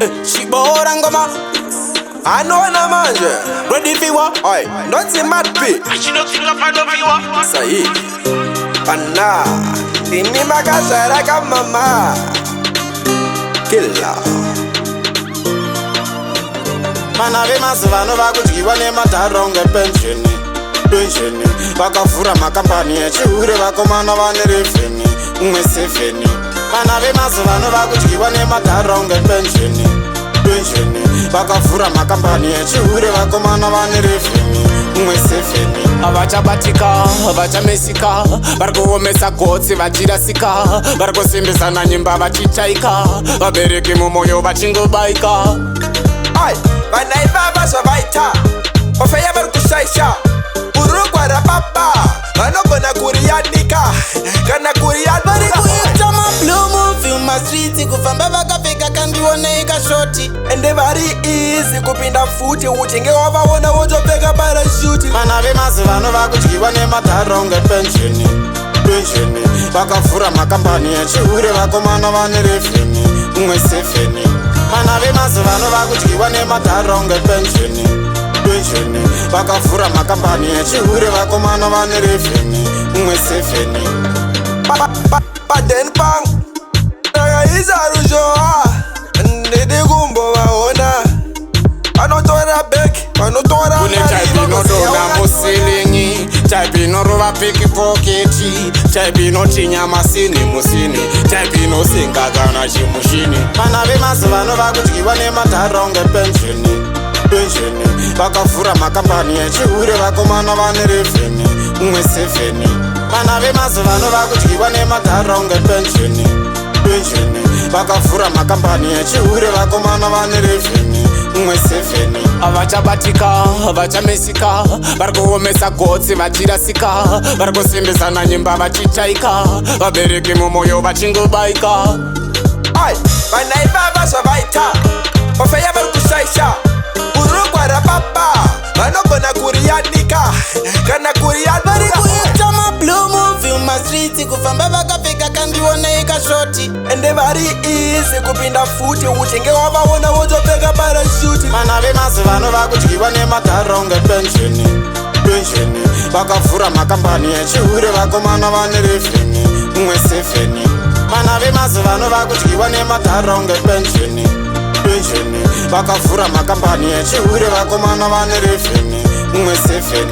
Shibora ngoma Anona manje ready for what? Oi, not a mad pit Sahi Anna Ini makasara kama mama Killa Mana ve mazivano vakudyiwa nemadharo ngepensheni pensheni vakavhura makampani echihure vakomana vane revheni umwe 7 mana ve mazivano vakudyiwa nemadharo ngepensheni pensheni vakavhura makampani echihure vakomana vane revheni umwe 7 avachabatika vachamesika vari kuomesa gotsi vachirasika vari kusimbisana nyimba vachichaika vabereki mumwoyo vachingobaika Oi, vanaiva vazovaita Vafeya vari kushaisha Urugwa rapapa Vanogona kuriyanika Kana kuriyanika kuita mablumu film street kufamba vakapfeka kandioneka shoti Ende vari easy kupinda futi Uchinge wavaona wotopfeka parashuti vana vemazivano vakudyiwa nemadharo ngepensheni pensheni vakavhura makampani echihure vakomana vane revheni umwe 7 vana vemazivano vakudyiwa nemadharo ngepensheni pensheni vakavhura makampani echihure vakomana vane revheni umwe 7 Paden pang Nagaisa rushoa Ndidi kumbo vaona Vanotora beki Vanotora kune type inodonha musilingi type inorova pikipoketi type inoti nyama sini musini type inosinga kana chimushini vana vemazivano vakudyiwa nemadharo ngepensheni pensheni vakavhura makampani echihure vakomana vane revheni umwe 7 vana vemazivano vakudyiwa nemadharo ngepensheni pensheni vakavhura makampani echihure vakomana vane revheni umwe 7 avachabatika vachamesika vari kuomesa gotsi vachirasika vari kusimbisana nyimba vachichaika vabereki mumwoyo vachingobaika Oi, vanaiva vazovaita Vafeya vari kushaisha Urugwa rapapa Vanogona kuriyanika Kana kuriyanika kuita mablumu film street kufamba vakapfeka kandioneka shoti Ende vari easy kupinda futi Uchinge wavaona wotopfeka parashuti vana vemazivano vakudyiwa nemadharo ngepensheni pensheni vakavhura makampani echihure vakomana vane revheni umwe 7 vana vemazivano vakudyiwa nemadharo ngepensheni pensheni vakavhura makampani echihure vakomana vane revheni umwe 7